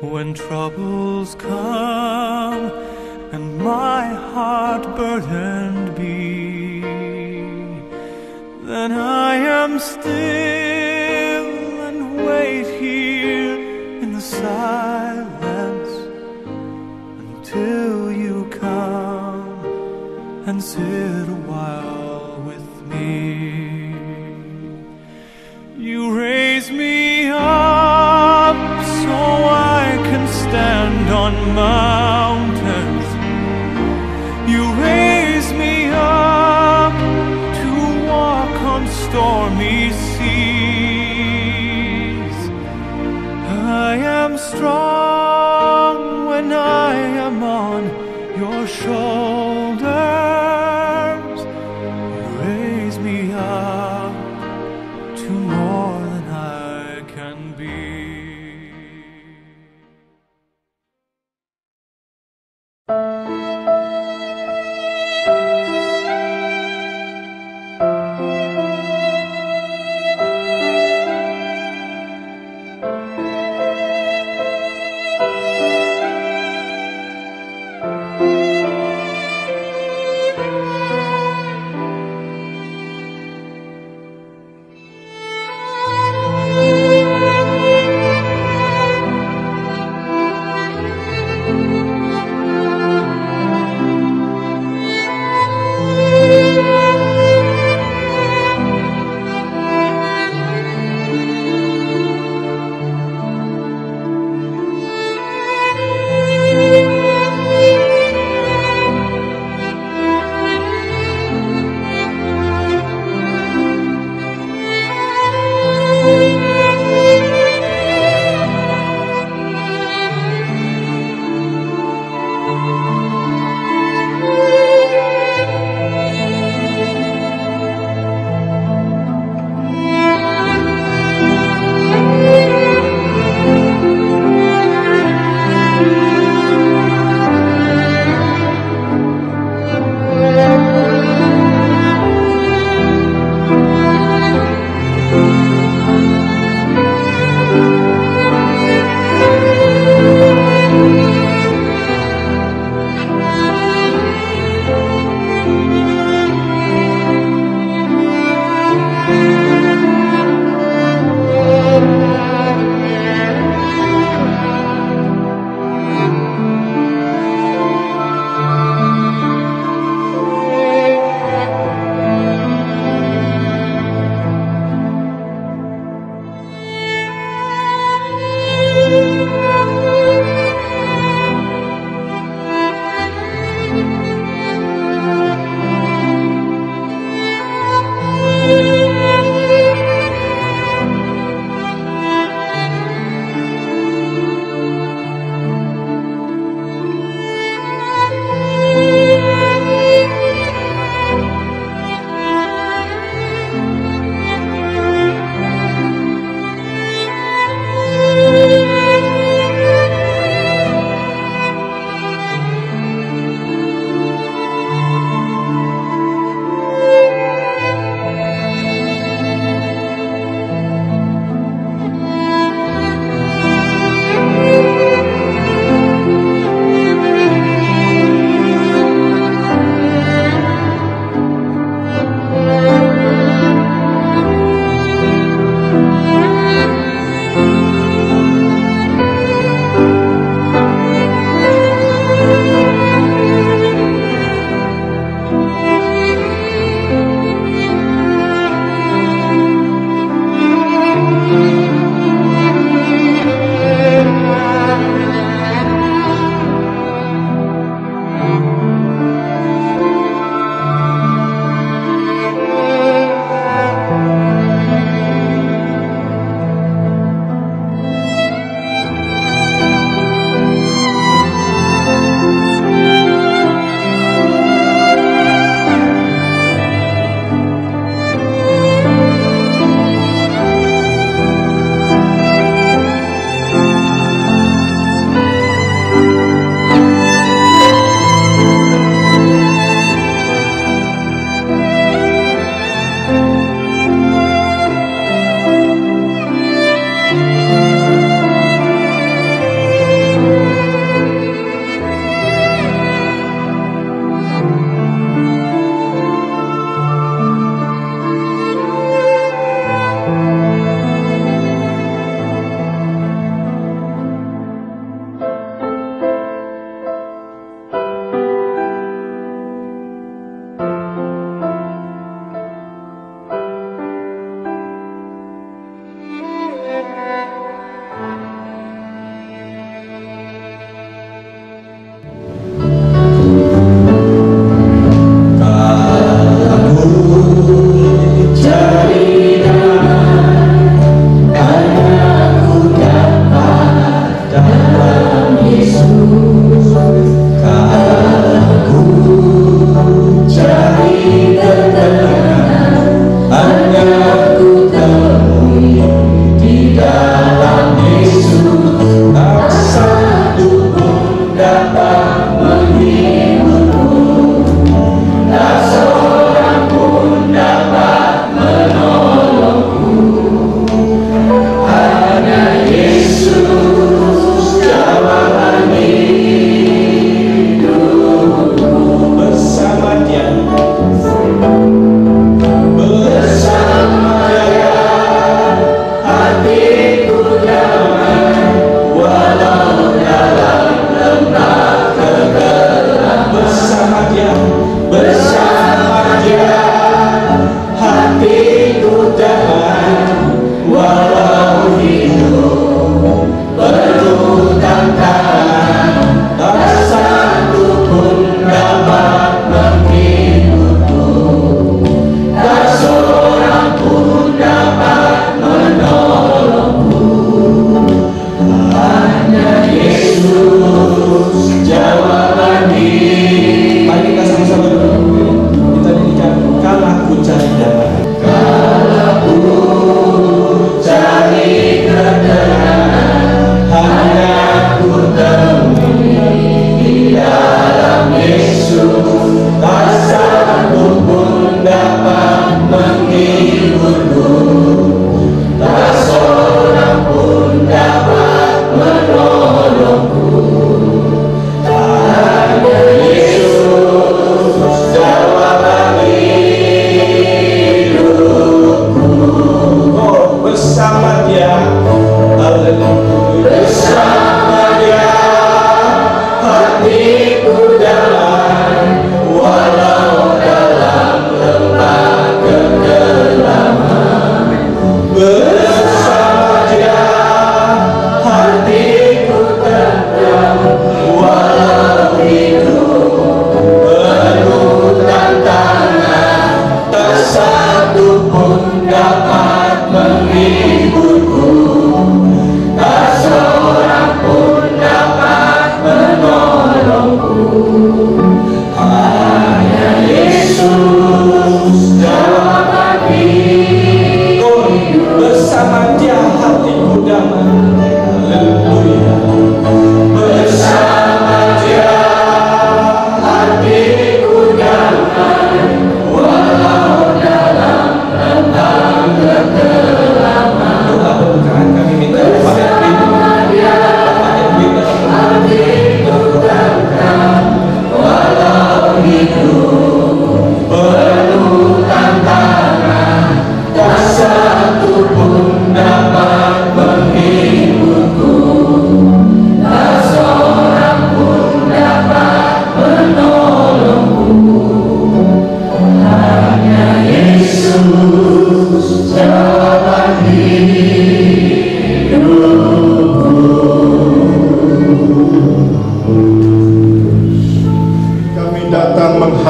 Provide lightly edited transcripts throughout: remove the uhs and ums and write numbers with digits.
When troubles come and my heart burdened be, then I am still and wait here in the silence until you come and sit a while with me. You raise me up so I can stand on mountains. You raise me up to walk on stormy seas. I am strong when I am on your shoulders. You raise me up to more than I can be.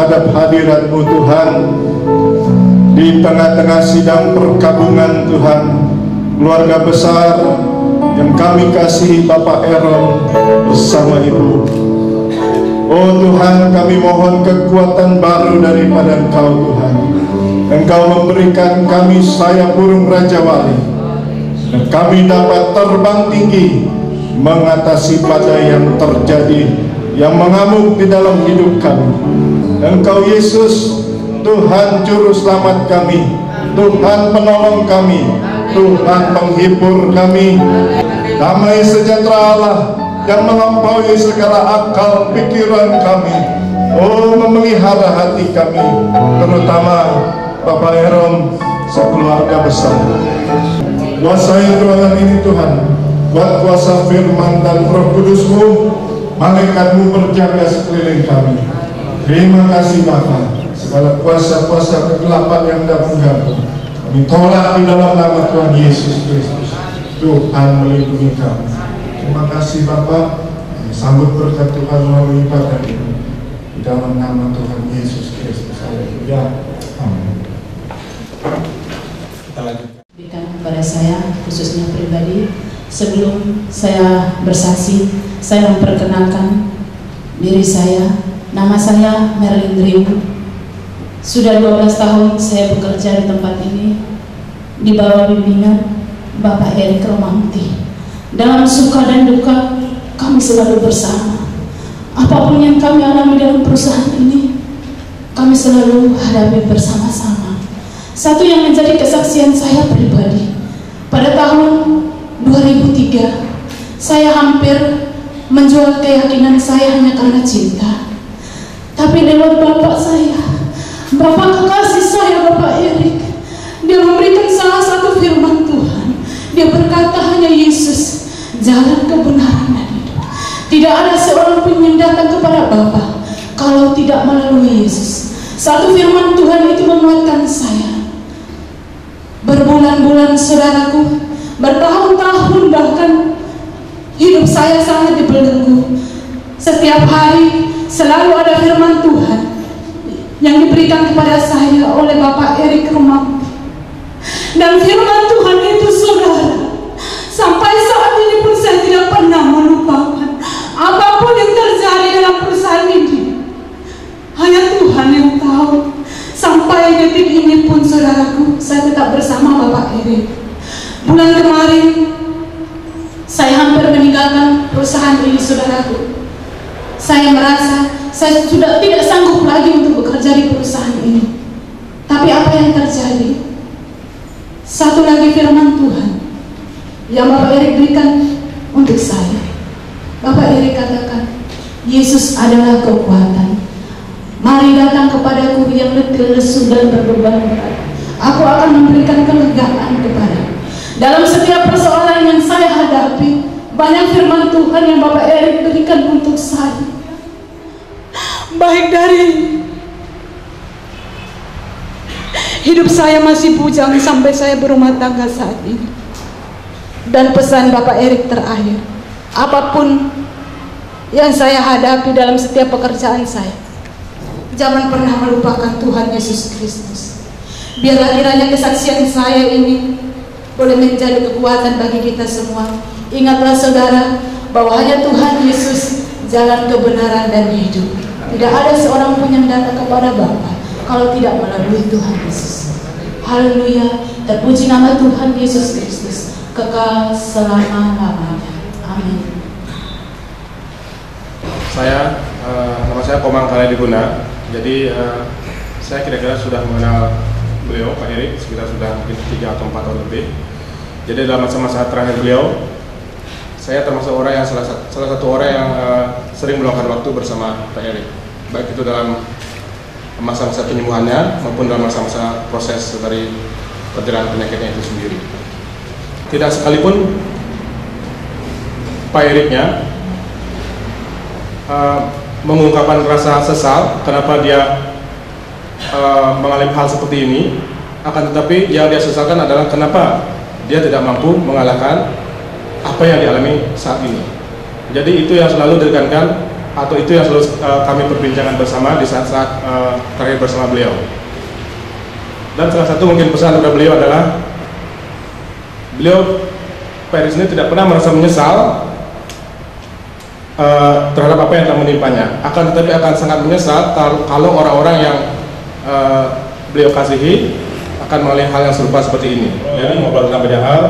menghadap hadirat-Mu Tuhan. Di tengah-tengah sidang perkabungan Tuhan, keluarga besar yang kami kasihi Bapak Aaron bersama Ibu. Oh Tuhan, kami mohon kekuatan baru daripada Engkau Tuhan. Engkau memberikan kami sayap burung Raja Wali, dan kami dapat terbang tinggi mengatasi badai yang terjadi, yang mengamuk di dalam hidup kami. Engkau Yesus, Tuhan Juru Selamat kami, Tuhan Penolong kami, Tuhan Penghibur kami. Damai sejahtera Allah yang melampaui segala akal pikiran kami, oh memelihara hati kami, terutama Bapak Aaron sekeluarga besar. Kuasai ruangan ini Tuhan, buat kuasa firman dan Roh Kudus-Mu, malaikat-Mu berjaga sekeliling kami. Terima kasih Bapa. Segala kuasa-kuasa kegelapan yang hendak mengganggu, kami tolak di dalam nama Tuhan Yesus Kristus. Tuhan melindungi kami. Terima kasih Bapa. Sambut berkat Tuhan melalui ibadah ini, di dalam nama Tuhan Yesus Kristus. Haleluya. Amin. Kita lanjutkan. Berikan kepada saya, khususnya pribadi, sebelum saya bersaksi, saya memperkenalkan diri saya. Nama saya Merlin Drew. Sudah 12 tahun saya bekerja di tempat ini di bawah bimbingan Bapak Erik Romanti. Dalam suka dan duka kami selalu bersama. Apapun yang kami alami dalam perusahaan ini, kami selalu hadapi bersama-sama. Satu yang menjadi kesaksian saya pribadi, pada tahun 2003 saya hampir menjual keyakinan saya hanya karena cinta. Tapi lewat bapak saya, Bapak kekasih saya, Bapak Erik, dia memberikan salah satu firman Tuhan. Dia berkata, hanya Yesus jalan kebenaran dan hidup. Tidak ada seorang pun yang datang kepada Bapa kalau tidak melalui Yesus. Satu firman Tuhan itu menguatkan saya. Berbulan-bulan saudaraku, bertahun-tahun bahkan, hidup saya sangat dibelenggu. Setiap hari selalu ada firman Tuhan yang diberikan kepada saya oleh Bapak Erik Romanti. Dan firman Tuhan itu saudara, sampai saat ini pun saya tidak pernah melupakan. Apapun yang terjadi dalam perusahaan ini, hanya Tuhan yang tahu. Sampai detik ini pun saudaraku, saya tetap bersama Bapak Erik. Bulan kemarin saya hampir meninggalkan perusahaan ini saudaraku. Saya merasa saya sudah tidak sanggup lagi untuk bekerja di perusahaan ini. Tapi apa yang terjadi? Satu lagi firman Tuhan yang Bapak Erik berikan untuk saya. Bapak Erik katakan, Yesus adalah kekuatan. Mari datang kepadaku yang letih, lesu dan berbeban berat. Aku akan memberikan kelegaan kepadamu. Dalam setiap persoalan yang saya hadapi, banyak firman Tuhan yang Bapak Erik berikan untuk saya. Baik dari hidup saya masih bujang sampai saya berumah tangga saat ini. Dan pesan Bapak Erik terakhir, apapun yang saya hadapi dalam setiap pekerjaan saya, jangan pernah melupakan Tuhan Yesus Kristus. Biarlah kiranya kesaksian saya ini boleh menjadi kekuatan bagi kita semua. Ingatlah saudara, bahwa hanya Tuhan Yesus jalan kebenaran dan hidup. Tidak ada seorang pun yang datang kepada Bapa kalau tidak melalui Tuhan Yesus. Haleluya, terpuji nama Tuhan Yesus Kristus, kekal selama-lamanya. Amin. Nama saya Komang Kaladiguna. Jadi saya kira-kira sudah mengenal beliau, Pak Erik, sekitar sudah mungkin 3 atau 4 tahun lebih. Jadi dalam masa-masa terakhir beliau, saya termasuk orang yang salah satu orang yang sering meluangkan waktu bersama Pak Erik, baik itu dalam masa-masa penyembuhannya maupun dalam masa-masa proses dari perjalanan penyakitnya itu sendiri. Tidak sekalipun Pak Eriknya mengungkapkan rasa sesal kenapa dia mengalami hal seperti ini, akan tetapi yang dia sesalkan adalah kenapa dia tidak mampu mengalahkan apa yang dialami saat ini. Jadi itu yang selalu ditekankan atau itu yang selalu kami perbincangkan bersama di saat-saat terakhir bersama beliau. Dan salah satu mungkin pesan kepada beliau adalah beliau Pak Iris ini tidak pernah merasa menyesal terhadap apa yang telah menimpanya. Akan tetapi akan sangat menyesal kalau orang-orang yang beliau kasihi akan mengalami hal yang serupa seperti ini. Jadi ngobrol tentang banyak hal,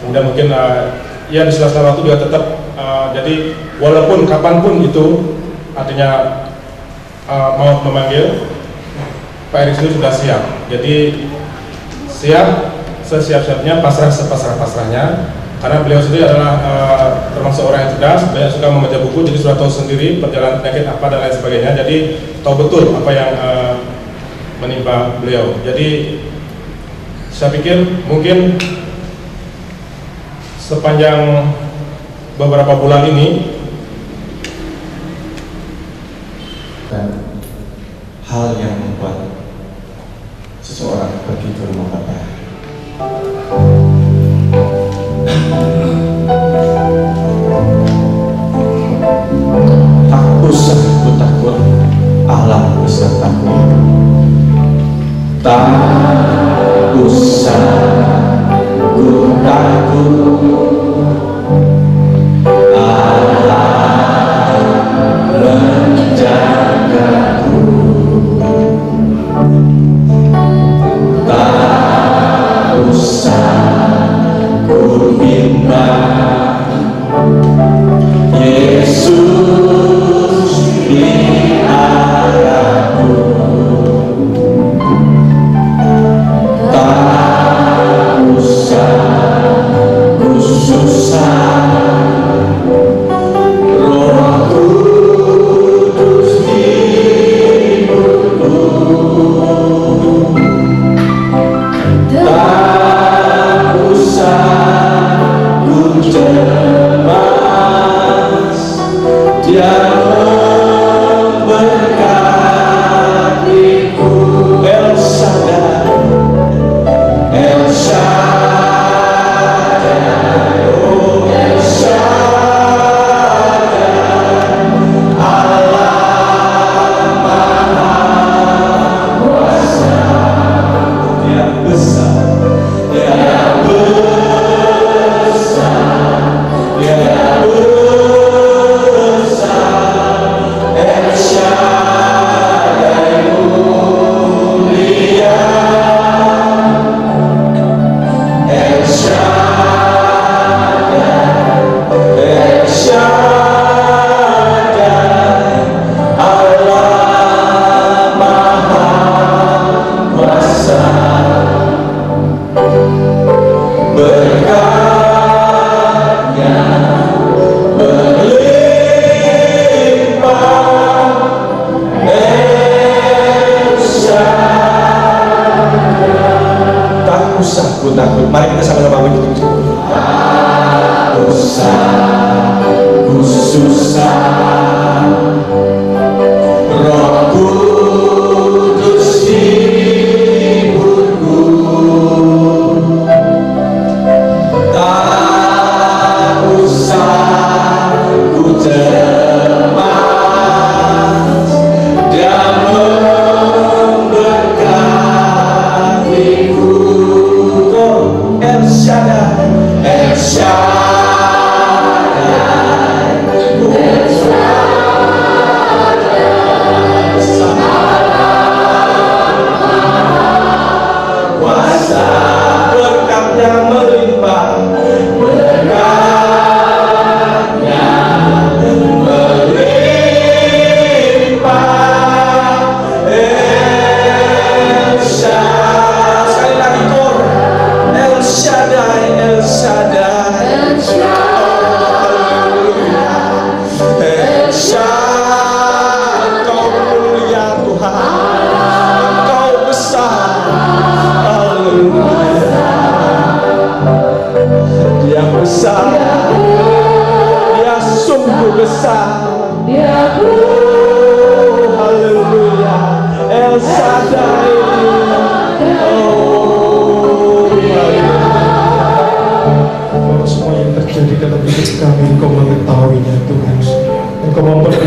kemudian mungkin ya di sela-sela waktu juga tetap jadi walaupun kapanpun itu artinya mau memanggil, Pak Iris ini sudah siap. Jadi siap sesiap-siapnya, pasrah sepasrah-pasrahnya, karena beliau sendiri adalah termasuk orang yang cerdas, banyak suka membaca buku, jadi sudah tahu sendiri perjalanan penyakit apa dan lain sebagainya. Jadi tahu betul apa yang menimpa beliau. Jadi saya pikir mungkin sepanjang beberapa bulan ini dan hal yang membuat seseorang pergi ke rumah Bapa. Tak usah ku takut, Allah besertaku. Tak usah ku takut, Allah menjagaku. Tak usah ku bimbang, Yesus di arahku.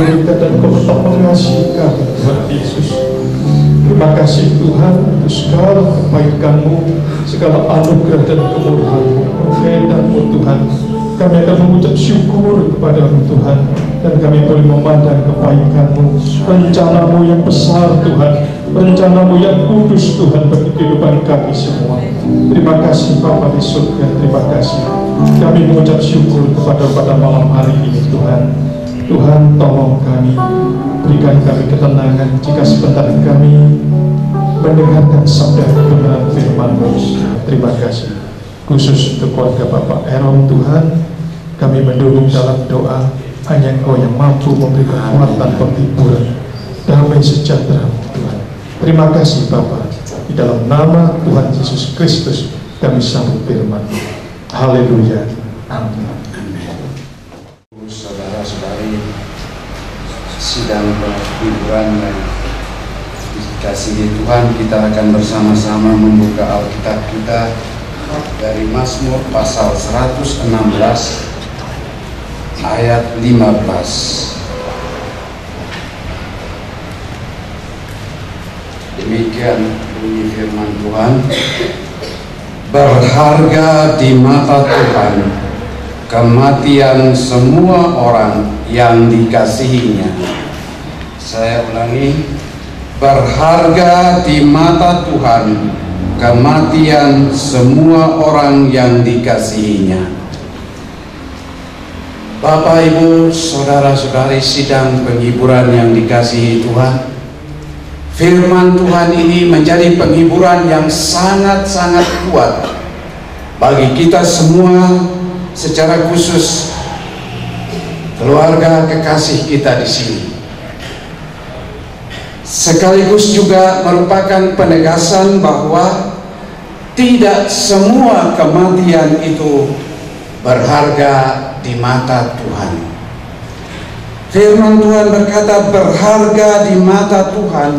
berkat dan Engkau tetap mengasihi kami, Tuhan Yesus. Terima kasih Tuhan untuk segala kebaikan-Mu, segala anugerah dan kemurahan-Mu. Medanmu Tuhan, kami akan mengucap syukur kepada-Mu Tuhan, dan kami boleh memandang kebaikan-Mu, rencana-Mu yang besar Tuhan, rencana-Mu yang kudus Tuhan bagi kehidupan kami semua. Terima kasih Bapa di surga, terima kasih. Kami mengucap syukur pada malam hari ini Tuhan. Tuhan tolong kami, berikan kami ketenangan jika sebentar kami mendengarkan sabda kebenaran firman-Mu. Terima kasih. Khusus untuk keluarga Bapak Erom Tuhan, kami mendukung dalam doa. Hanya Engkau yang mampu memberi kekuatan, penghiburan, damai sejahtera Tuhan. Terima kasih Bapa. Di dalam nama Tuhan Yesus Kristus kami sambut firman. Haleluya. Amin. Saudara-saudari, sidang penghiburan dan dikasihi Tuhan, kita akan bersama-sama membuka Alkitab kita dari Mazmur pasal 116 ayat 15. Demikian bunyi firman Tuhan. Berharga di mata Tuhan kematian semua orang yang dikasihinya. Saya ulangi, berharga di mata Tuhan kematian semua orang yang dikasihinya. Bapak, Ibu, saudara-saudari sidang penghiburan yang dikasihi Tuhan, firman Tuhan ini menjadi penghiburan yang sangat-sangat kuat bagi kita semua, secara khusus keluarga kekasih kita di sini. Sekaligus juga merupakan penegasan bahwa tidak semua kematian itu berharga di mata Tuhan. Firman Tuhan berkata, berharga di mata Tuhan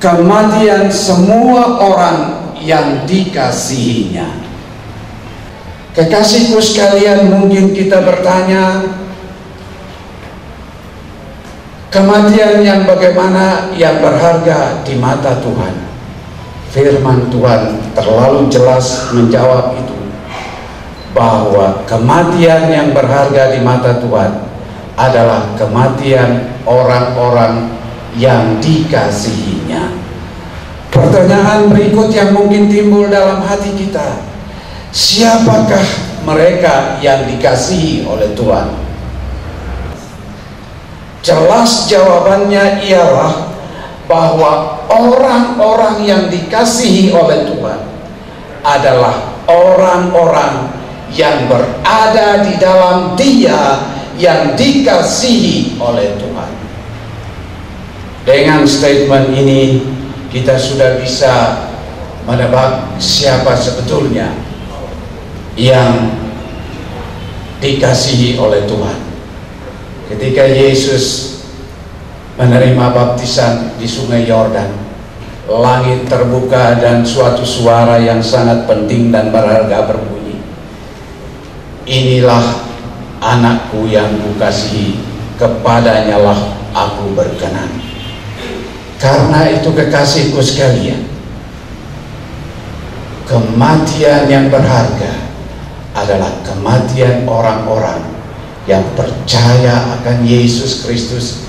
kematian semua orang yang dikasihinya. Kekasihku sekalian, mungkin kita bertanya, kematian yang bagaimana yang berharga di mata Tuhan? Firman Tuhan terlalu jelas menjawab itu, bahwa kematian yang berharga di mata Tuhan adalah kematian orang-orang yang dikasihinya. Pertanyaan berikut yang mungkin timbul dalam hati kita, siapakah mereka yang dikasihi oleh Tuhan? Jelas jawabannya ialah bahwa orang-orang yang dikasihi oleh Tuhan adalah orang-orang yang berada di dalam Dia yang dikasihi oleh Tuhan. Dengan statement ini kita sudah bisa menebak siapa sebetulnya yang dikasihi oleh Tuhan. Ketika Yesus menerima baptisan di Sungai Yordan, langit terbuka dan suatu suara yang sangat penting dan berharga berbunyi, inilah anakku yang kukasihi, kepadanyalah aku berkenan. Karena itu kekasihku sekalian, kematian yang berharga adalah kematian orang-orang yang percaya akan Yesus Kristus,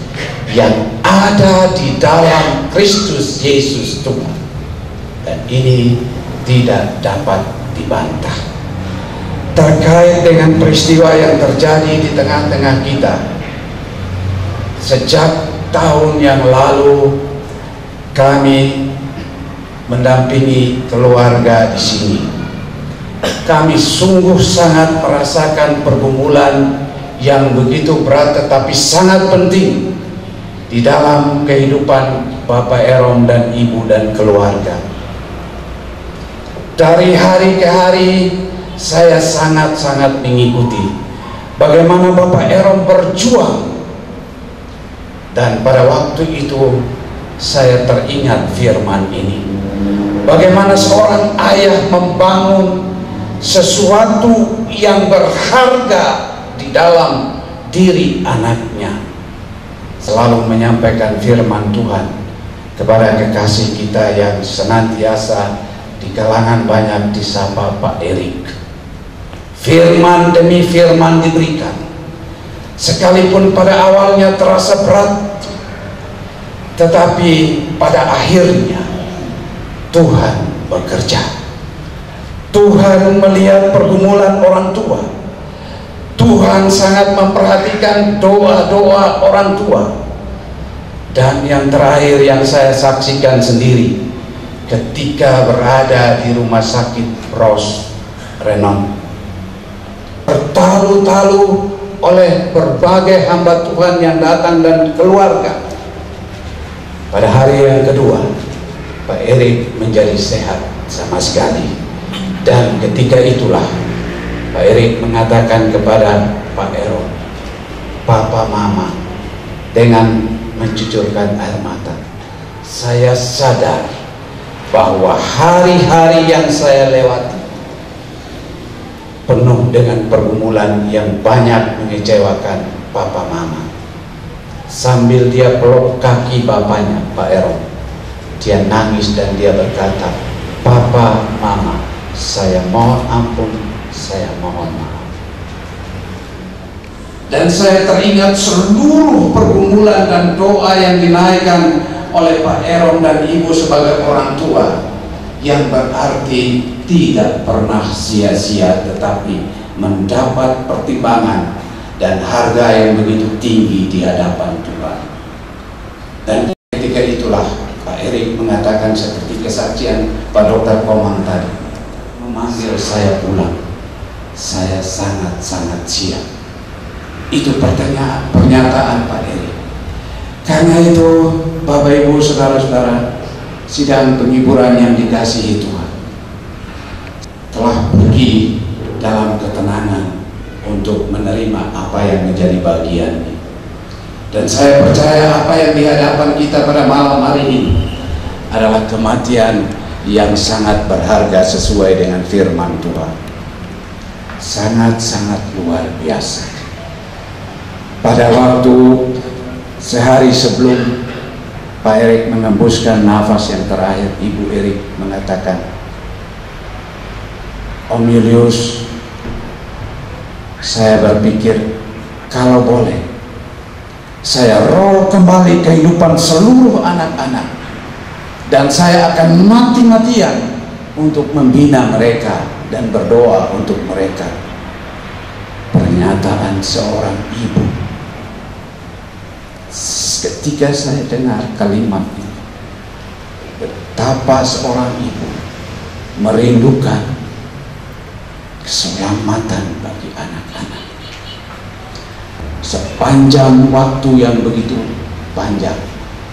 yang ada di dalam Kristus Yesus Tuhan. Dan ini tidak dapat dibantah. Terkait dengan peristiwa yang terjadi di tengah-tengah kita, sejak tahun yang lalu kami mendampingi keluarga di sini. Kami sungguh sangat merasakan pergumulan yang begitu berat tetapi sangat penting di dalam kehidupan Bapak Erom dan Ibu dan keluarga. Dari hari ke hari saya sangat-sangat mengikuti bagaimana Bapak Erom berjuang, dan pada waktu itu saya teringat firman ini, bagaimana seorang ayah membangun sesuatu yang berharga di dalam diri anaknya. selalu menyampaikan firman Tuhan kepada kekasih kita yang senantiasa di kalangan banyak disapa Pak Erik. Firman demi firman diberikan, sekalipun pada awalnya terasa berat, tetapi pada akhirnya Tuhan bekerja. Tuhan melihat pergumulan orang tua. Tuhan sangat memperhatikan doa-doa orang tua. Dan yang terakhir yang saya saksikan sendiri ketika berada di rumah sakit Ros Renon, bertalu-talu oleh berbagai hamba Tuhan yang datang dan keluarga. Pada hari yang kedua, Pak Erik menjadi sehat sama sekali. Dan ketika itulah Pak Erik mengatakan kepada Pak Eron, "Papa Mama," dengan mencucurkan air mata, "Saya sadar bahwa hari-hari yang saya lewati penuh dengan pergumulan yang banyak mengecewakan Papa Mama." Sambil dia peluk kaki bapaknya, Pak Eron, dia nangis dan dia berkata, "Papa Mama, saya mohon ampun, saya mohon maaf." Dan saya teringat seluruh pergumulan dan doa yang dinaikkan oleh Pak Eron dan Ibu sebagai orang tua, yang berarti tidak pernah sia-sia, tetapi mendapat pertimbangan dan harga yang begitu tinggi di hadapan Tuhan. Dan ketika itulah Pak Erik mengatakan seperti kesaksian Pak Dr. Komang tadi, memanggil saya pulang, saya sangat-sangat siap. Itu pernyataan Pak Erik. Karena itu Bapak Ibu saudara-saudara, sidang penghiburan yang dikasihi Tuhan, telah pergi dalam ketenangan untuk menerima apa yang menjadi bagiannya. Dan saya percaya apa yang di hadapan kita pada malam hari ini adalah kematian yang sangat berharga sesuai dengan firman Tuhan. Sangat-sangat luar biasa. Pada waktu sehari sebelum Pak Erik mengembuskan nafas yang terakhir, Ibu Erik mengatakan, "Om Julius, saya berpikir kalau boleh saya roh kembali kehidupan seluruh anak-anak, dan saya akan mati-matian untuk membina mereka dan berdoa untuk mereka." Pernyataan seorang ibu. Ketika saya dengar kalimat ini, betapa seorang ibu merindukan keselamatan bagi anak-anak. Sepanjang waktu yang begitu panjang,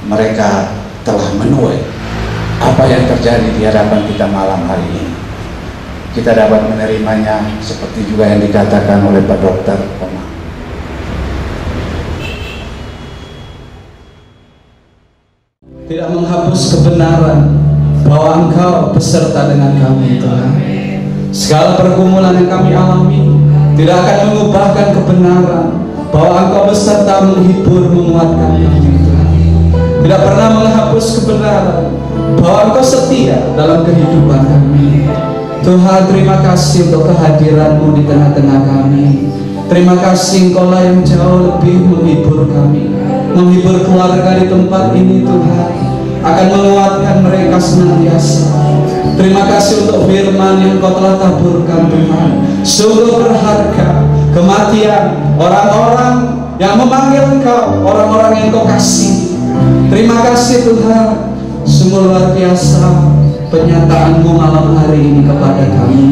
mereka telah menuai apa yang terjadi di hadapan kita malam hari ini. Kita dapat menerimanya seperti juga yang dikatakan oleh Pak Dr. Komang. Tidak menghapus kebenaran bahwa Engkau beserta dengan kami, Tuhan. Segala pergumulan yang kami alami tidak akan mengubahkan kebenaran bahwa Engkau beserta menghibur, menguatkan kami, Tuhan. Tidak pernah menghapus kebenaran bahwa Engkau setia dalam kehidupan kami. Tuhan, terima kasih untuk kehadiran-Mu di tengah-tengah kami. Terima kasih Engkau lah yang jauh lebih menghibur kami, menghibur keluarga di tempat ini, Tuhan, akan menguatkan mereka senantiasa. Terima kasih untuk firman yang Engkau telah taburkan, Tuhan. Sungguh berharga kematian orang-orang yang memanggil Engkau, orang-orang yang Engkau kasih. Terima kasih Tuhan, sungguh luar biasa penyataan-Mu malam hari ini kepada kami.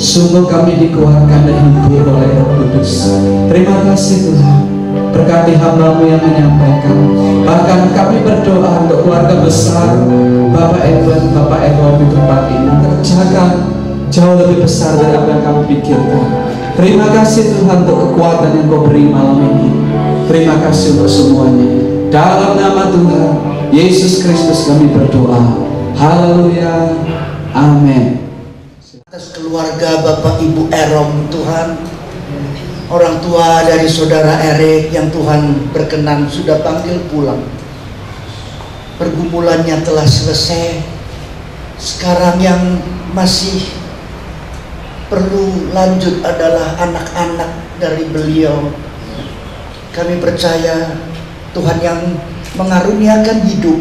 Sungguh kami dikuatkan dan dihibur oleh Roh Kudus. Terima kasih Tuhan. Berkati hamba-Mu yang menyampaikan. Bahkan kami berdoa untuk keluarga besar Bapak Edwin, Bapak Edward di tempat ini terjaga jauh lebih besar dari apa yang kami pikirkan. Terima kasih Tuhan untuk kekuatan yang Kau beri malam ini. Terima kasih untuk semuanya. Dalam nama Tuhan Yesus Kristus kami berdoa. Haleluya. Amin. Atas keluarga Bapak Ibu Erom, Tuhan, orang tua dari saudara Erik yang Tuhan berkenan sudah panggil pulang. Pergumulannya telah selesai. Sekarang yang masih perlu lanjut adalah anak-anak dari beliau. Kami percaya Tuhan yang mengaruniakan hidup,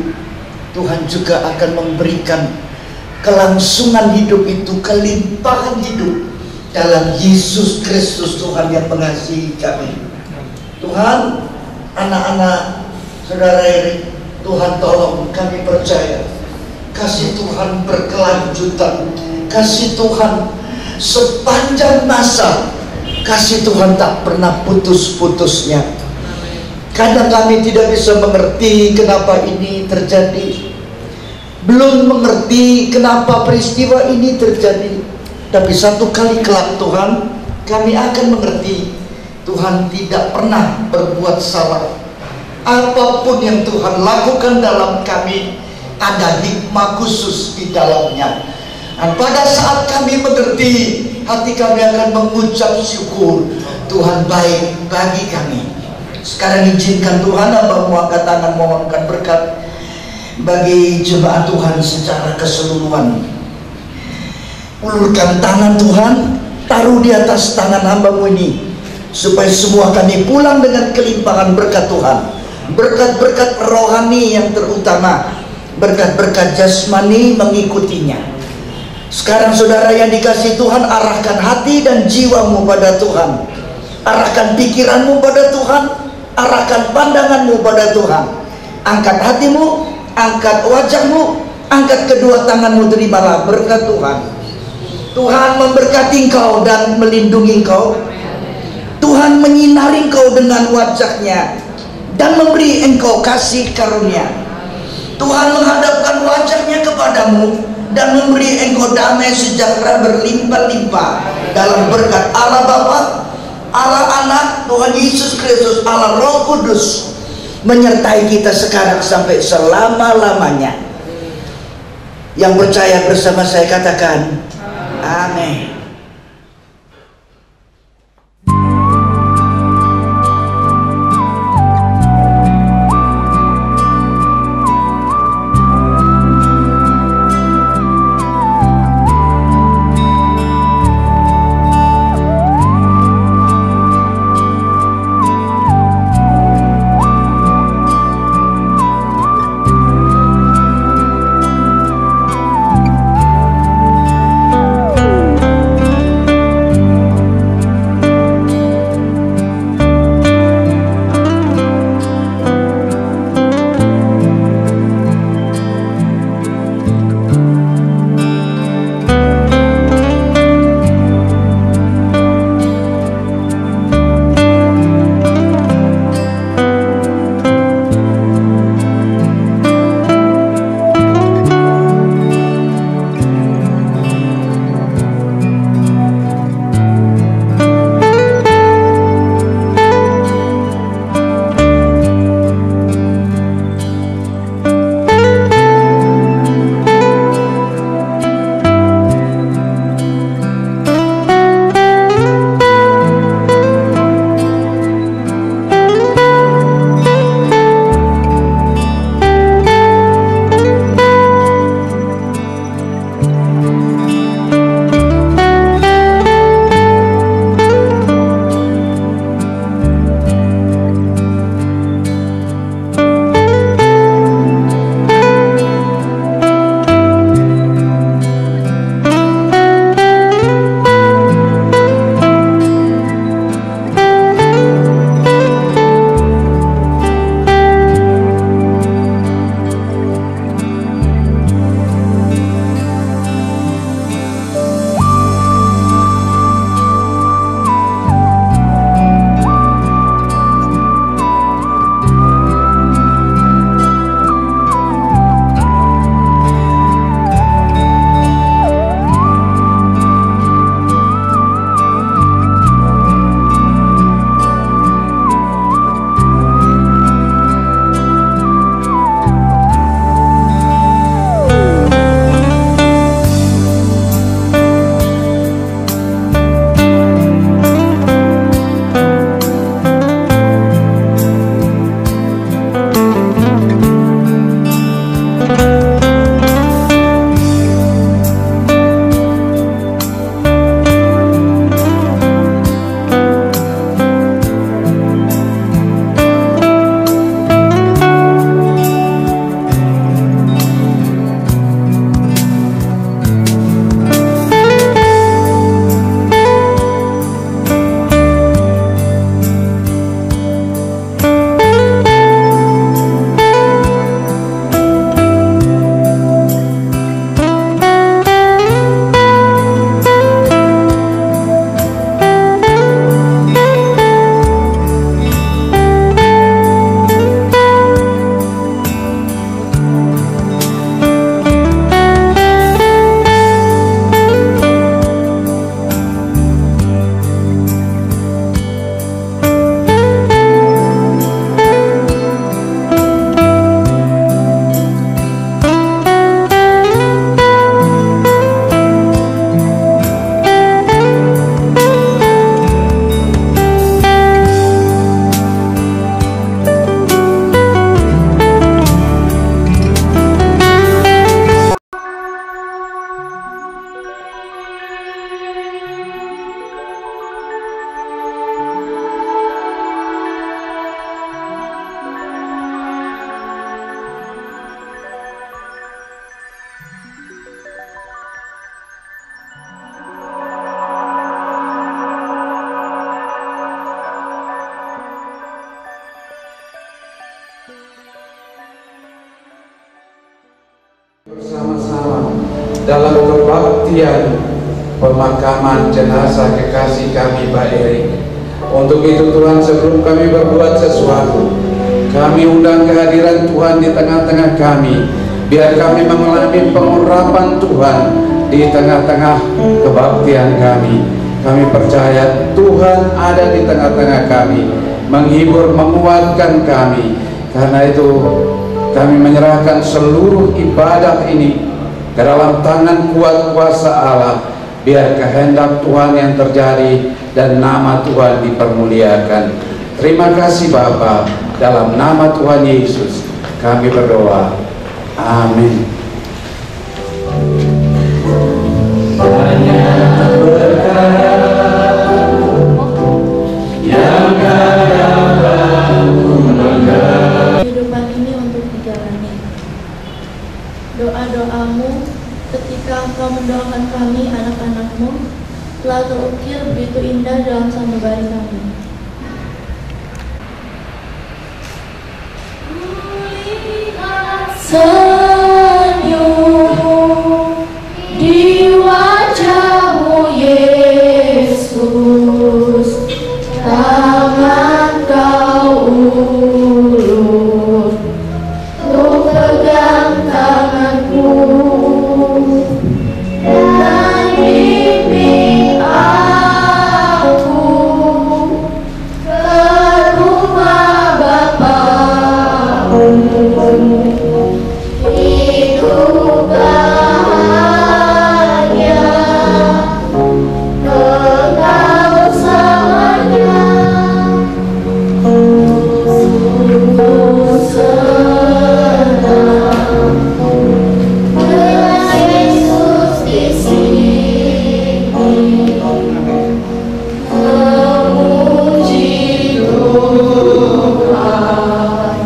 Tuhan juga akan memberikan kelangsungan hidup itu, kelimpahan hidup dalam Yesus Kristus Tuhan yang mengasihi kami. Tuhan, anak-anak saudara Erik, Tuhan tolong kami percaya. Kasih Tuhan berkelanjutan, kasih Tuhan sepanjang masa, kasih Tuhan tak pernah putus-putusnya. Kadang kami tidak bisa mengerti kenapa ini terjadi, belum mengerti kenapa peristiwa ini terjadi. Tapi satu kali kelak Tuhan, kami akan mengerti Tuhan tidak pernah berbuat salah. Apapun yang Tuhan lakukan dalam kami, ada hikmah khusus di dalamnya. Dan pada saat kami mengerti, hati kami akan mengucap syukur. Tuhan baik bagi kami. Sekarang izinkan Tuhan hamba-Mu angkat tangan mohonkan berkat bagi jemaat Tuhan secara keseluruhan. Ulurkan tangan Tuhan, taruh di atas tangan hamba-Mu ini, supaya semua kami pulang dengan kelimpahan berkat Tuhan. Berkat-berkat rohani yang terutama, berkat-berkat jasmani mengikutinya. Sekarang saudara yang dikasihi Tuhan, arahkan hati dan jiwamu pada Tuhan. Arahkan pikiranmu pada Tuhan, arahkan pandanganmu pada Tuhan. Angkat hatimu, angkat wajahmu, angkat kedua tanganmu, terimalah berkat Tuhan. Tuhan memberkati engkau dan melindungi engkau. Tuhan menyinari engkau dengan wajahnya dan memberi engkau kasih karunia. Tuhan menghadapkan wajahnya kepadamu dan memberi engkau damai sejahtera berlimpah-limpah dalam berkat Allah Bapa, Allah Anak, Tuhan Yesus Kristus, Allah Roh Kudus menyertai kita sekarang sampai selama-lamanya. Yang percaya bersama saya katakan amin. bersama-sama dalam kebaktian pemakaman jenazah kekasih kami Pak Erik. Untuk itu Tuhan, sebelum kami berbuat sesuatu, kami undang kehadiran Tuhan di tengah-tengah kami. Biar kami mengalami pengurapan Tuhan di tengah-tengah kebaktian kami. Kami percaya Tuhan ada di tengah-tengah kami, menghibur, menguatkan kami. Karena itu kami menyerahkan seluruh ibadah ini ke dalam tangan kuat kuasa Allah. Biar kehendak Tuhan yang terjadi dan nama Tuhan dipermuliakan. Terima kasih Bapa, dalam nama Tuhan Yesus kami berdoa. Amin. Hanya berkaya yang kaya kehidupan ini untuk dijalani. Doa-doamu ketika engkau mendoakan kami, anak-anakmu, telah terukir begitu indah dalam sanubari kami. Senyum di wajahmu Yesus, tangan kau ulur untuk pegang tanganku dan bimbing aku ke rumah Bapa-Mu. Hidup bahagia kekal bersamanya, sungguh senang dengan Yesus di sini, memuji Tuhan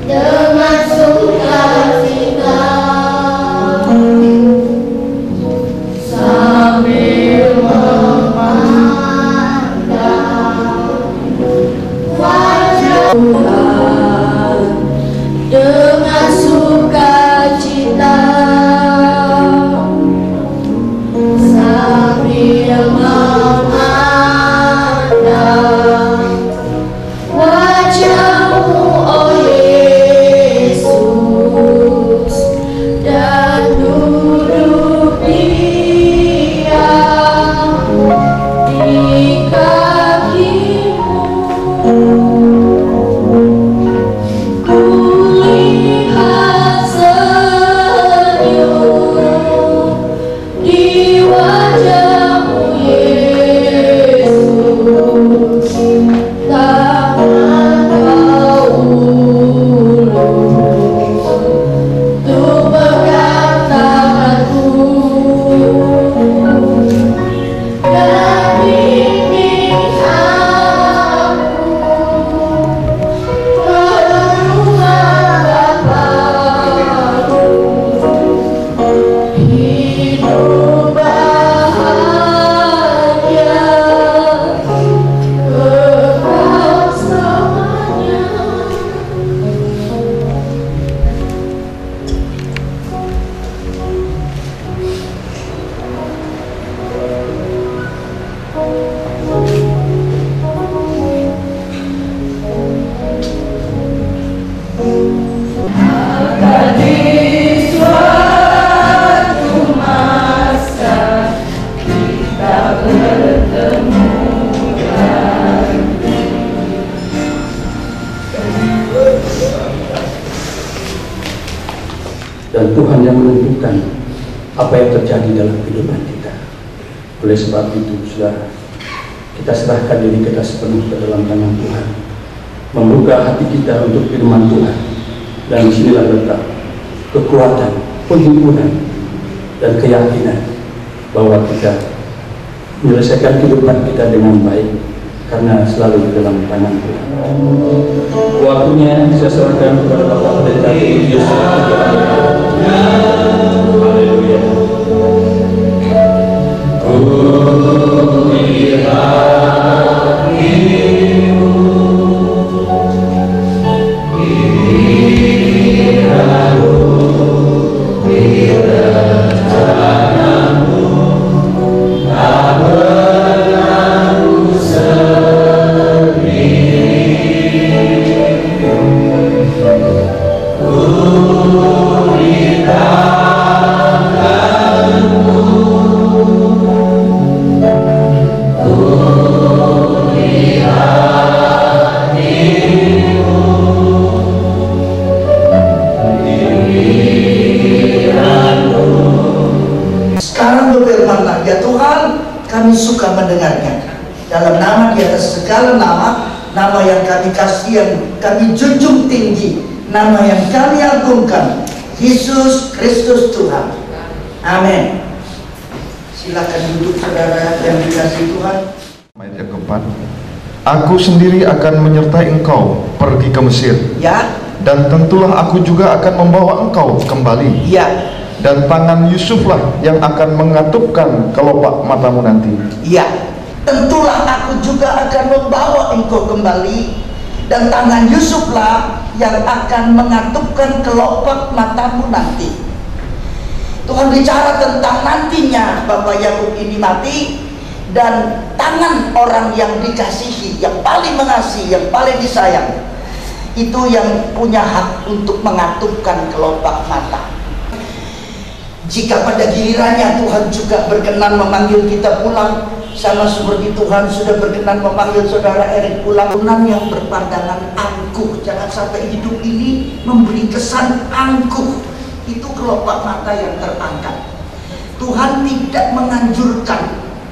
dengan sukacita sambil memandang wajah Tuhan dengan sukacita sambil memandang wajah-Mu, oh Yesus, dan duduk diam di kaki-Mu. Kulihat senyum di wajah-Mu Yesus, tangan kau ulur untuk pegang tanganku dan bimbing aku ke rumah Bapa-Mu. Hidup bahagia kekal selamanya. Di suatu masa kita bertemu lagi. Dan Tuhan yang menentukan apa yang terjadi dalam kehidupan kita. Oleh sebab itu, saudara, kita serahkan diri kita sepenuh ke dalam tangan Tuhan, membuka hati kita untuk firman Tuhan, dan disinilah letak kekuatan, penghiburan, dan keyakinan bahwa kita menyelesaikan kehidupan kita dengan baik karena selalu di dalam tangan Tuhan. Waktunya saya serahkan kepada Bapak Pendeta Timotius. Haleluya. Sekarang berfirmanlah, ya Tuhan, kami suka mendengarnya. Dalam nama di atas segala nama, nama yang kami kasih, yang kami junjung tinggi, nama yang kami agungkan, Yesus Kristus Tuhan. Amin. Silakan duduk saudara yang dikasihi Tuhan. Ayat yang keempat, aku sendiri akan menyertai engkau pergi ke Mesir. Ya. Dan tentulah aku juga akan membawa engkau kembali. Ya. Dan tangan Yusuflah yang akan mengatupkan kelopak matamu nanti. Ya. Tentulah aku juga akan membawa engkau kembali, dan tangan Yusuflah yang akan mengatupkan kelopak matamu nanti. Tuhan bicara tentang nantinya Bapak Yakub ini mati, dan tangan orang yang dikasihi, yang paling mengasihi, yang paling disayang, itu yang punya hak untuk mengatupkan kelopak mata. Jika pada gilirannya Tuhan juga berkenan memanggil kita pulang, sama seperti Tuhan sudah berkenan memanggil saudara Erik pulang, yang berpandangan angkuh. Jangan sampai hidup ini memberi kesan angkuh. Itu kelopak mata yang terangkat. Tuhan tidak menganjurkan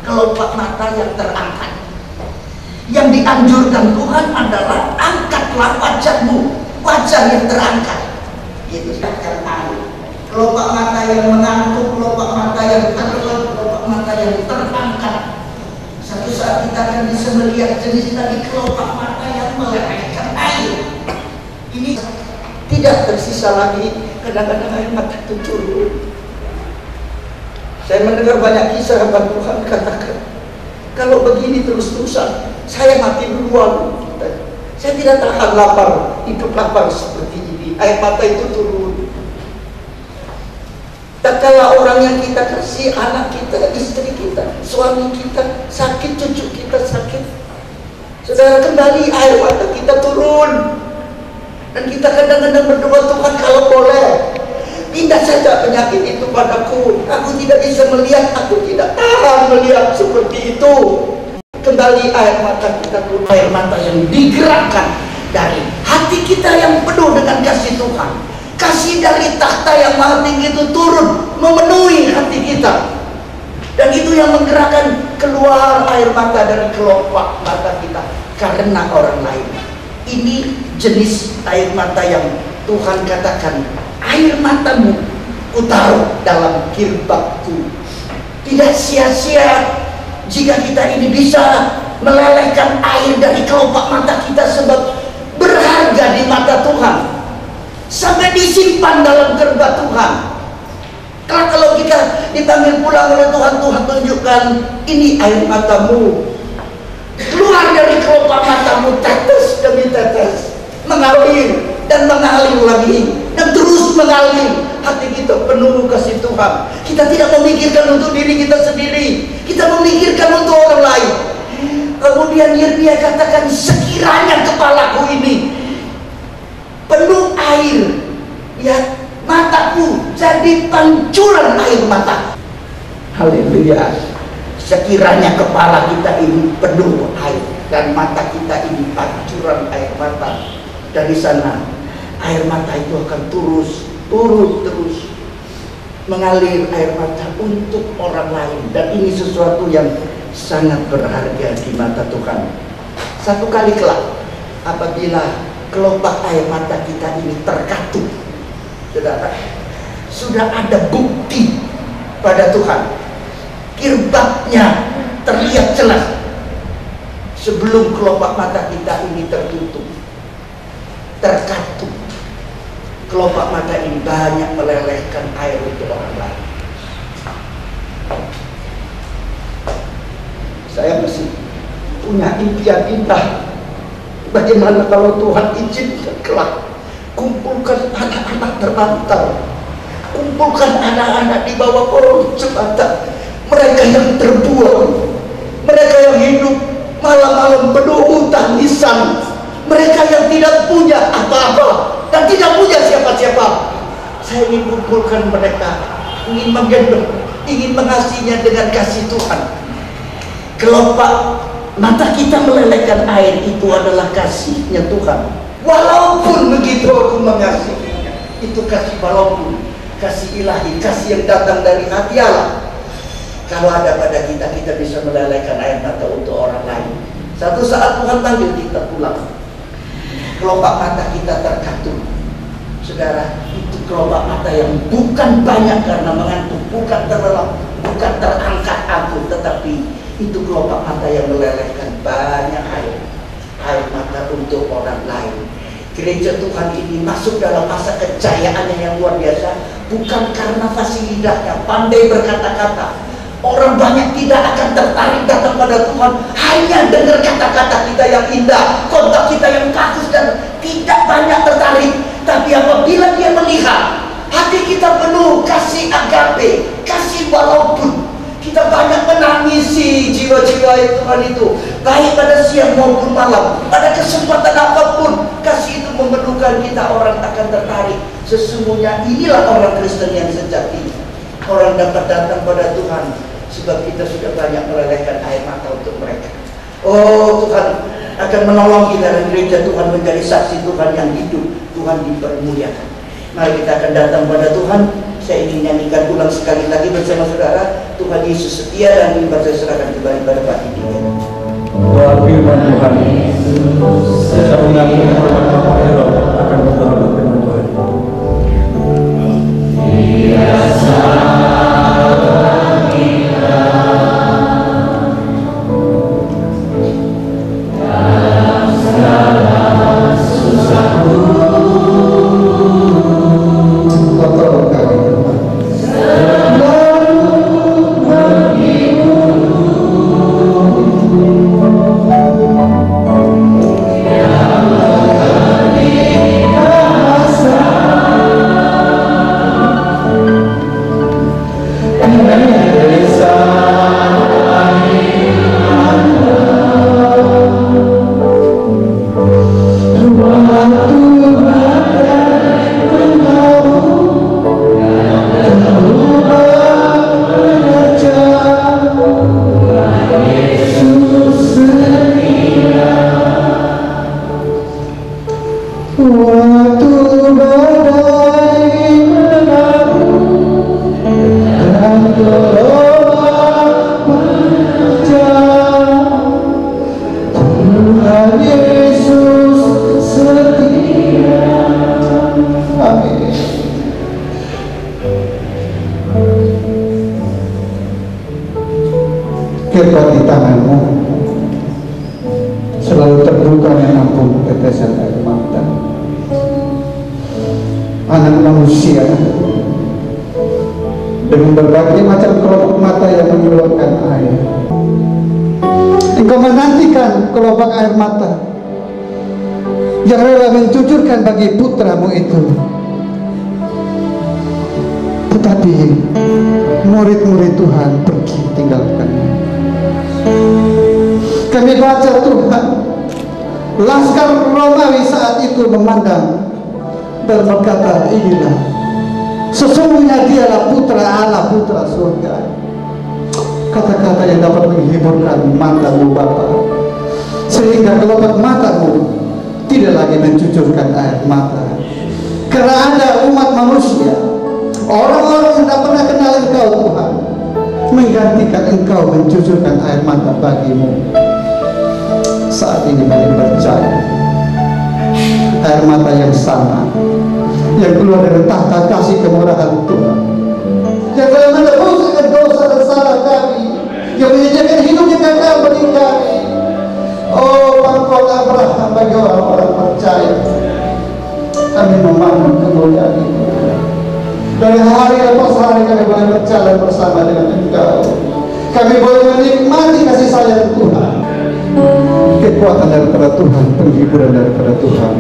kelopak mata yang terangkat. Yang dianjurkan Tuhan adalah angkatlah wajahmu, wajah yang terangkat. Itu akan angkuh. Kelopak mata yang mengantuk, kelopak mata yang terlelap, kelopak mata yang terangkat. Satu saat kita akan bisa melihat jenis tadi kelopak mata yang melelehkan air. Ini tidak tersisa lagi, kadang-kadang air mata itu turun. Saya mendengar banyak kisah hamba Tuhan katakan, kalau begini terus-terusan, saya mati duluan. Saya tidak tahan lapar, hidup lapar seperti ini. Air mata itu turun. Tatkala orang yang kita kasih, anak kita, istri kita, suami kita sakit, cucu kita sakit, saudara, kembali air mata kita turun. Dan kita kadang-kadang berdoa, Tuhan kalau boleh pindah saja penyakit itu padaku. Aku tidak bisa melihat, aku tidak tahan melihat seperti itu. Kembali air mata kita turun. Air mata yang digerakkan dari hati kita yang penuh dengan kasih Tuhan. Kasih dari takhta yang maha tinggi itu turun memenuhi hati kita, dan itu yang menggerakkan keluar air mata dari kelopak mata kita karena orang lain. Ini jenis air mata yang Tuhan katakan, air matamu kutaruh dalam kirbakku. Tidak sia-sia jika kita ini bisa melelehkan air dari kelopak mata kita, sebab berharga di mata Tuhan. Sampai disimpan dalam kerbau Tuhan. Kalau kita dipanggil pulang oleh Tuhan, Tuhan tunjukkan, ini air matamu, keluar dari kelopak matamu, tetes demi tetes, mengalir dan mengalir lagi, dan terus mengalir. Hati kita penuh kasih Tuhan. Kita tidak memikirkan untuk diri kita sendiri, kita memikirkan untuk orang lain. Kemudian Yeremia katakan, sekiranya kepalaku ini penuh air, ya, mataku jadi pancuran air mata. Haleluya. Sekiranya kepala kita ini penuh air dan mata kita ini pancuran air mata, dari sana air mata itu akan terus mengalir air mata untuk orang lain. Dan ini sesuatu yang sangat berharga di mata Tuhan. Satu kali kelak apabila kelopak air mata kita ini terkatup, saudara, sudah ada bukti pada Tuhan, kirbaknya terlihat jelas sebelum kelopak mata kita ini tertutup, terkatup. Kelopak mata ini banyak melelehkan air untuk orang lain. Saya masih punya impian indah. Bagaimana kalau Tuhan izinkan kelak, kumpulkan anak-anak terlantar, kumpulkan anak-anak di bawah kolong jembatan, mereka yang terbuang, mereka yang hidup malam-malam penuh tangisan, mereka yang tidak punya apa-apa dan tidak punya siapa-siapa. Saya ingin kumpulkan mereka, ingin menggendong, ingin mengasihinya dengan kasih Tuhan. Kelopak mata kita melelehkan air itu adalah kasihnya Tuhan. Walaupun begitu aku mengasihinya, itu kasih walaupun, kasih ilahi, kasih yang datang dari hati Allah. Kalau ada pada kita, kita bisa melelehkan air mata untuk orang lain. Satu saat Tuhan panggil kita pulang, kelopak mata kita terkatung. Saudara, itu kelopak mata yang bukan banyak karena mengantuk, bukan terlelap, bukan terangkat angkuh, tetapi itu kelopak mata yang melelehkan banyak air mata untuk orang lain. Gereja Tuhan ini masuk dalam masa kejayaannya yang luar biasa, bukan karena fasilitanya, pandai berkata-kata. Orang banyak tidak akan tertarik datang pada Tuhan hanya dengar kata-kata kita yang indah, kontak kita yang bagus, dan tidak banyak tertarik. Tapi apabila dia melihat hati kita penuh kasih agape, kasih walaupun, kita banyak menangisi jiwa-jiwa Tuhan itu, baik pada siang maupun malam, pada kesempatan apapun, kasih itu memerlukan kita, orang akan tertarik. Sesungguhnya inilah orang Kristen yang sejati. Orang dapat datang pada Tuhan sebab kita sudah banyak melelehkan air mata untuk mereka. Oh, Tuhan akan menolong kita, dan gereja Tuhan menjadi saksi Tuhan yang hidup. Tuhan dipermuliakan. Mari kita akan datang pada Tuhan. Saya ingin nyanyikan ulang sekali lagi bersama saudara. Tuhan Yesus setia, dan mimbar saya serahkan kembali pada Pak Didi. Doa firman Tuhan. Saya mengaku Bapak Hero akan berdoa firman Tuhan. Biasa kita dalam segala susahku. Kirbat di tanganmu selalu terbuka menampung tetesan air mata anak manusia dengan berbagai macam kelopak mata yang menyulamkan air. Engkau menantikan kelopak air mata yang rela mencucurkan bagi putramu itu. Tetapi murid-murid Tuhan pergi tinggalkannya. Kami baca Tuhan, laskar Romawi saat itu memandang dan berkata, inilah sesungguhnya dialah putra Allah, putra surga. Kata-kata yang dapat menghiburkan matamu Bapa, sehingga kelopak matamu tidak lagi mencucurkan air mata. Karena ada umat manusia, orang-orang yang tidak pernah kenal Engkau Tuhan, menggantikan Engkau mencucurkan air mata bagimu. Saat ini kami percaya air mata yang sama yang keluar dari tahta kasih kemurahan Tuhan, yang telah menebus dosa dan salah kami, yang menyediakan hidup yang kekal bagi kami. Oh, pangkal Abraham bagi orang-orang percaya. Kami memandang kemuliaan itu. Dari hari lepas hari kami boleh berjalan bersama dengan Engkau. Kami boleh menikmati kasih sayang Tuhan. Kekuatan daripada Tuhan, penghiburan daripada Tuhan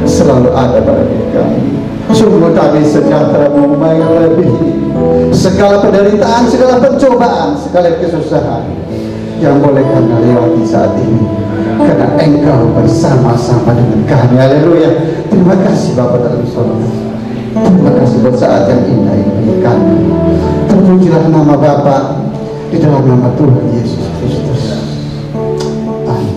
selalu ada pada diri kami. Sungguh kami sejahtera melebihi segala penderitaan, segala pencobaan, segala kesusahan yang boleh kami lewati saat ini, karena Engkau bersama-sama dengan kami. Haleluya. Terima kasih Bapa dalam surga. Terima kasih sebuah saat yang indah ini bagi kami. Terpujilah nama Bapa di dalam nama Tuhan Yesus Kristus. Amin.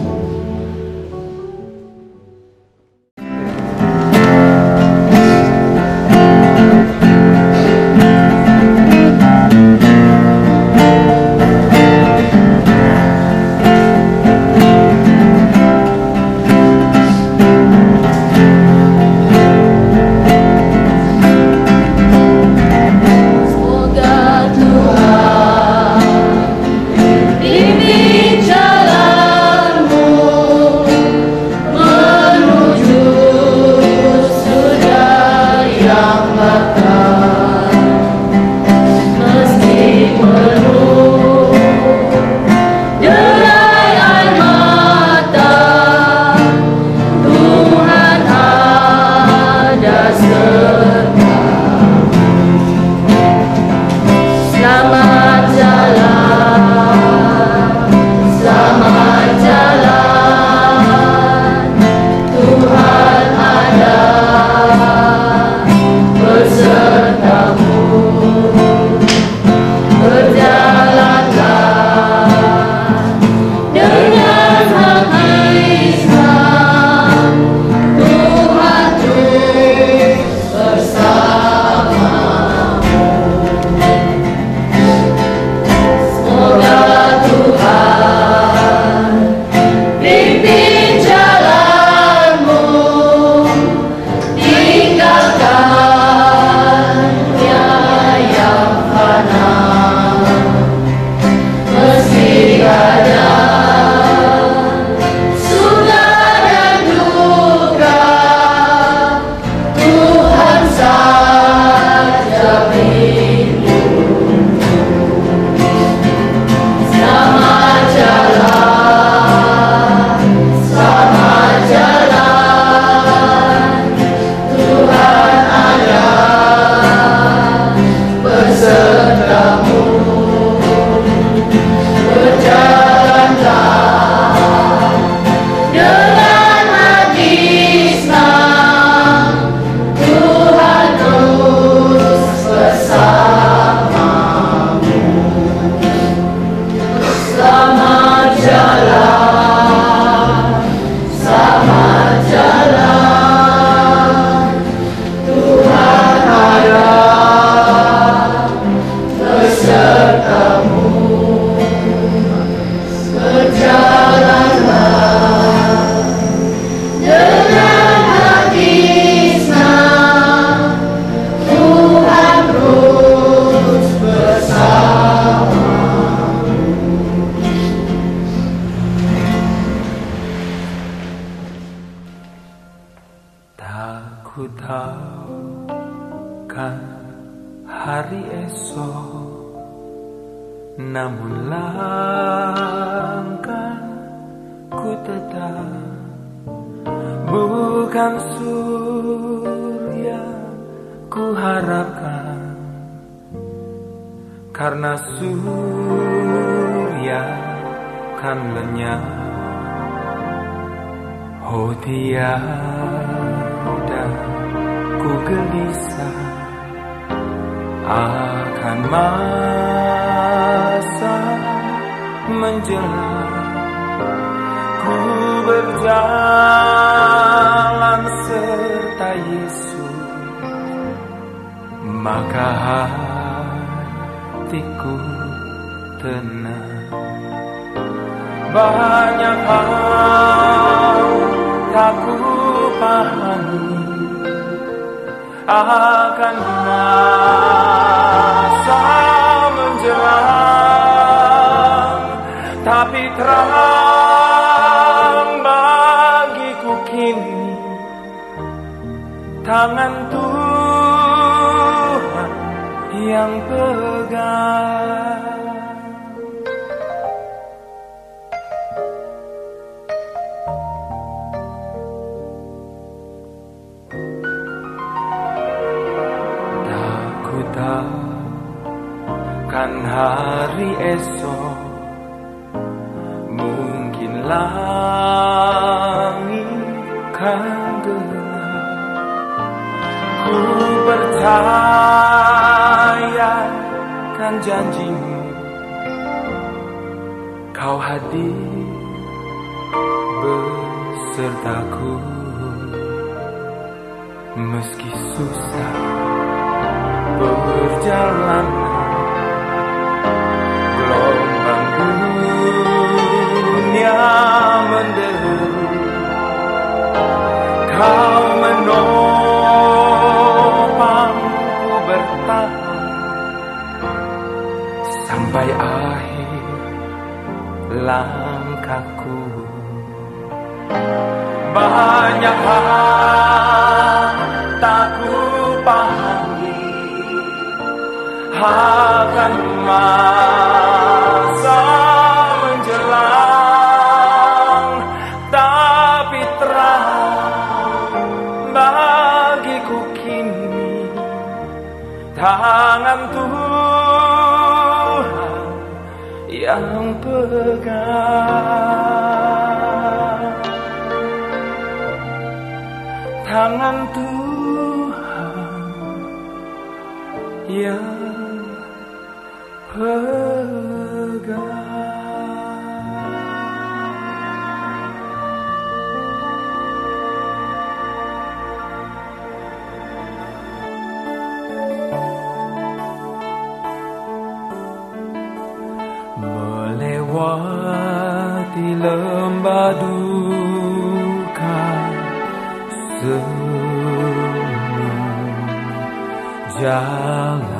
Ku tahu kan hari esok, namun langkah ku tetap bukan surya ku harapkan, karena surya kan lenyap. Oh tiada ku gelisah akan masa menjelang. Ku berjalan serta Yesus, maka hatiku tenang. Banyak hal tak ku pahami akan masa menjelang, tapi terang bagiku kini tangan Tuhan yang pegang. Kan hari esok mungkin langit kan gelap. Ku percaya dengan janjimu, kau hadir besertaku. Meski susah berjalan, gelombang dunia menderu, kau menopangku bertahan sampai akhir langkahku. Banyak hal tak ku pahami akan masa menjelang, tapi terang bagiku kini tangan Tuhan yang pegang, tangan Tuhan yang pegang. Melewati lembah duka, jalanku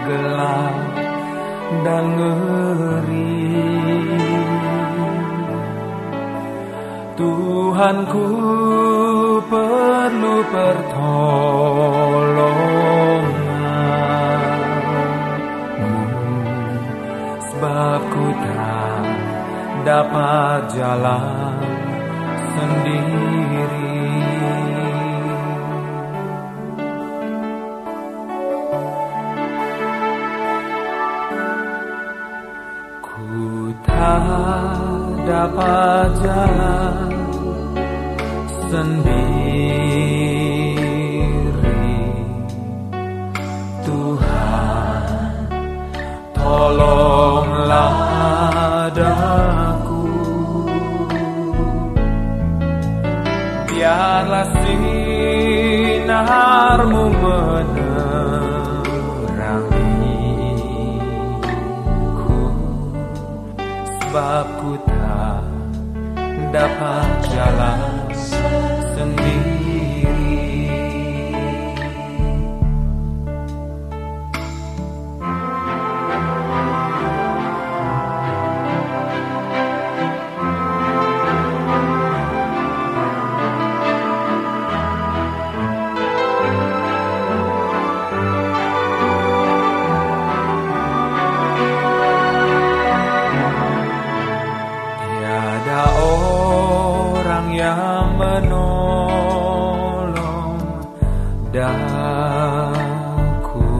gelap dan ngeri. Tuhanku perlu pertolongan-Mu, sebab ku tak dapat jalan sendiri. Ku tak dapat jalan sendiri. Tuhan, tolonglah daku, biarlah sinar-Mu menerangiku, sebab ku tak dapat jalan sendiri. Yang menolong daku,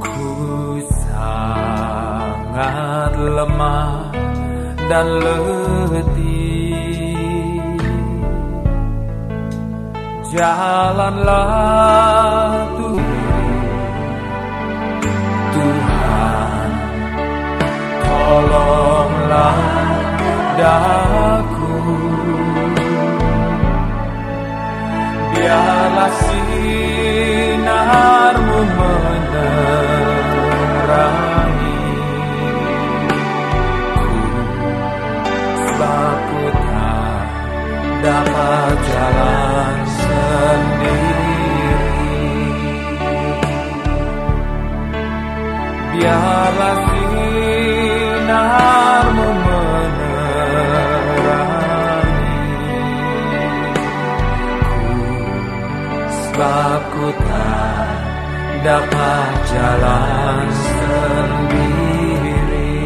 ku sangat lemah dan letih. Jalanlah Tuhan, tolonglah daku, biarlah sinar-Mu menerangiku, sebab ku tak dapat jalan sendiri. Biarlah sinar-Mu sebab ku tak dapat jalan sendiri.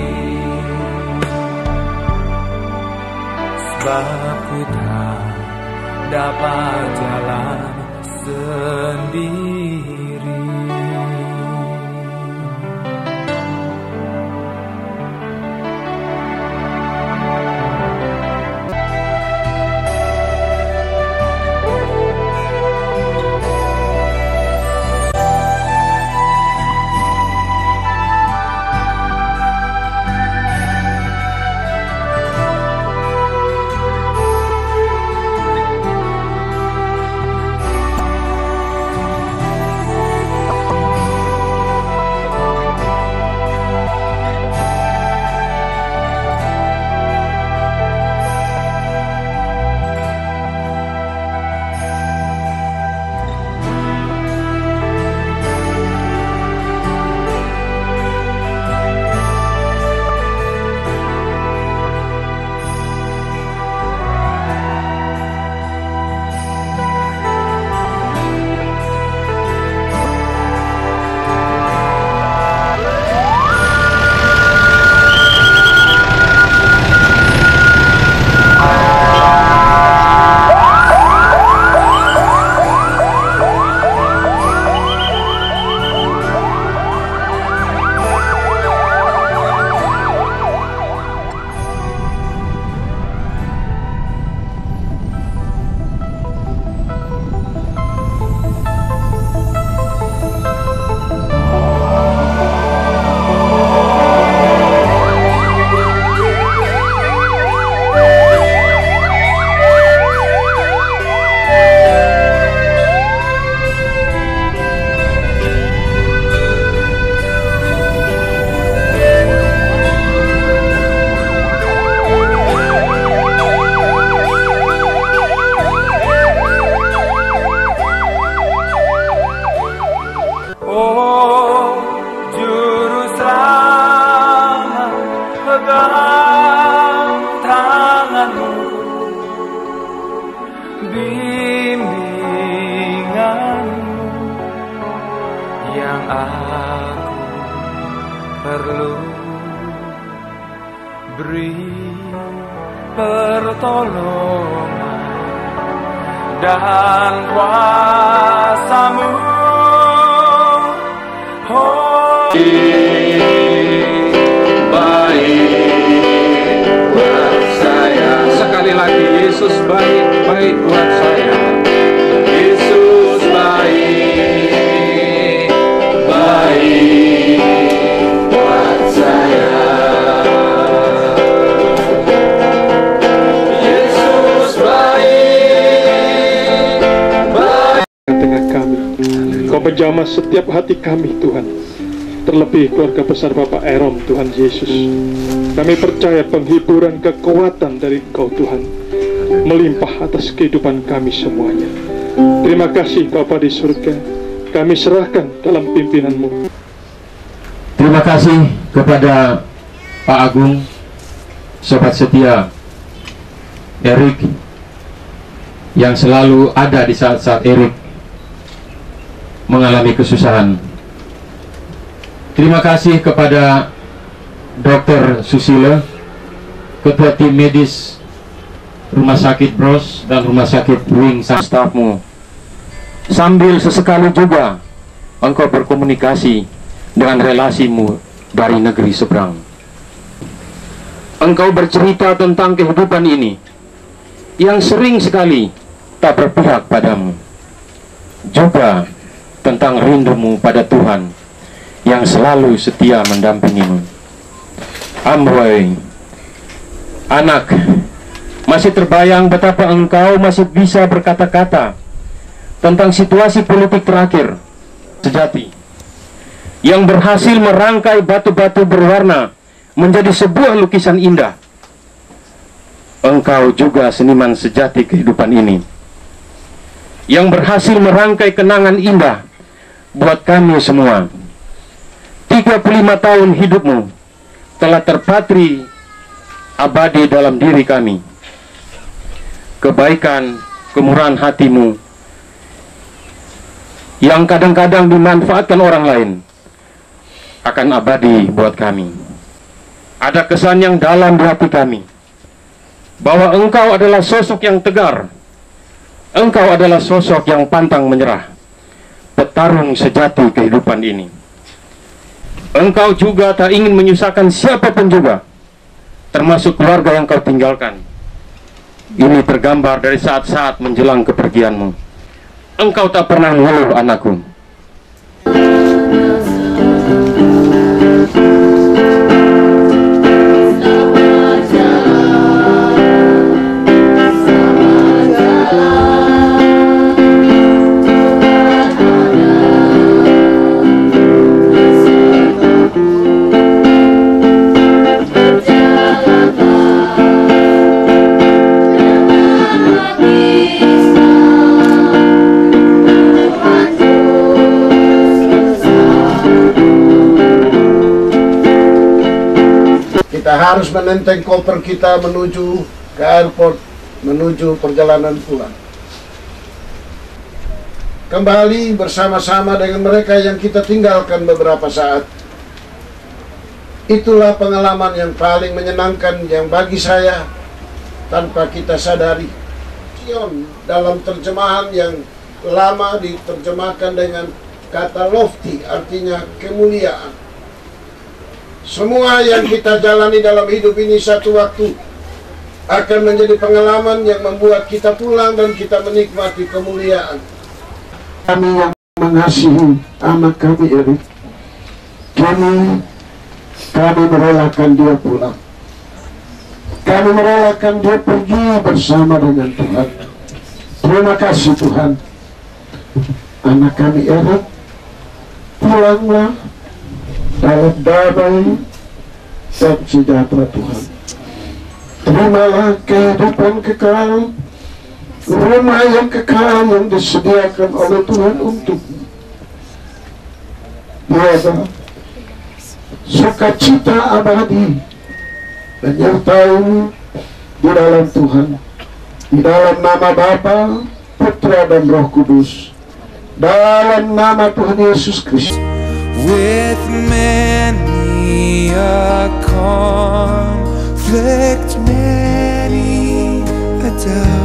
Sebab ku tak dapat jalan sendiri. yang aku perlu, beri pertolongan dan kuasa-Mu. Oh, baik buat saya. Sekali lagi, Yesus baik buat saya. Yesus baik buat saya. Yesus baik tengah kami. Kau menjamah setiap hati kami, Tuhan. Terlebih keluarga besar Bapak Erom, Tuhan Yesus. Kami percaya penghiburan kekuatan dari Engkau, Tuhan, melimpah atas kehidupan kami semuanya. Terima kasih Bapa di surga. Kami serahkan dalam pimpinan-Mu. Terima kasih kepada Pak Agung, sobat setia Erik, yang selalu ada di saat-saat Erik mengalami kesusahan. Terima kasih kepada Dr. Susilo, Ketua Tim Medis Rumah Sakit Bros dan Rumah Sakit Wing, stafmu. Sambil sesekali juga engkau berkomunikasi dengan relasimu dari negeri seberang. Engkau bercerita tentang kehidupan ini yang sering sekali tak berpihak padamu, juga tentang rindumu pada Tuhan yang selalu setia mendampingimu. Amboy, anak, masih terbayang betapa engkau masih bisa berkata-kata tentang situasi politik terakhir sejati yang berhasil merangkai batu-batu berwarna menjadi sebuah lukisan indah. Engkau juga seniman sejati kehidupan ini yang berhasil merangkai kenangan indah buat kami semua. 35 tahun hidupmu telah terpatri abadi dalam diri kami. Kebaikan, kemurahan hatimu yang kadang-kadang dimanfaatkan orang lain akan abadi buat kami. Ada kesan yang dalam di hati kami bahwa engkau adalah sosok yang tegar. Engkau adalah sosok yang pantang menyerah, petarung sejati kehidupan ini. Engkau juga tak ingin menyusahkan siapapun juga, termasuk keluarga yang kau tinggalkan. Ini tergambar dari saat-saat menjelang kepergianmu. Engkau tak pernah mengeluh, anakku. Kita harus menenteng koper kita menuju ke airport, menuju perjalanan pulang. Kembali bersama-sama dengan mereka yang kita tinggalkan beberapa saat. Itulah pengalaman yang paling menyenangkan yang bagi saya tanpa kita sadari. Sion dalam terjemahan yang lama diterjemahkan dengan kata lofty, artinya kemuliaan. Semua yang kita jalani dalam hidup ini satu waktu akan menjadi pengalaman yang membuat kita pulang dan kita menikmati kemuliaan. Kami yang mengasihi anak kami Erik, kami merelakan dia pulang. Kami merelakan dia pergi bersama dengan Tuhan. Terima kasih Tuhan. Anak kami Erik, pulanglah dalam damai dan sejahtera Tuhan. Terimalah kehidupan kekal, rumah yang kekal yang disediakan oleh Tuhan untukmu. Biarlah sukacita abadi menyertaimu di dalam Tuhan. Di dalam nama Bapa, Putra dan Roh Kudus. Dalam nama Tuhan Yesus Kristus. with many a conflict, many a doubt.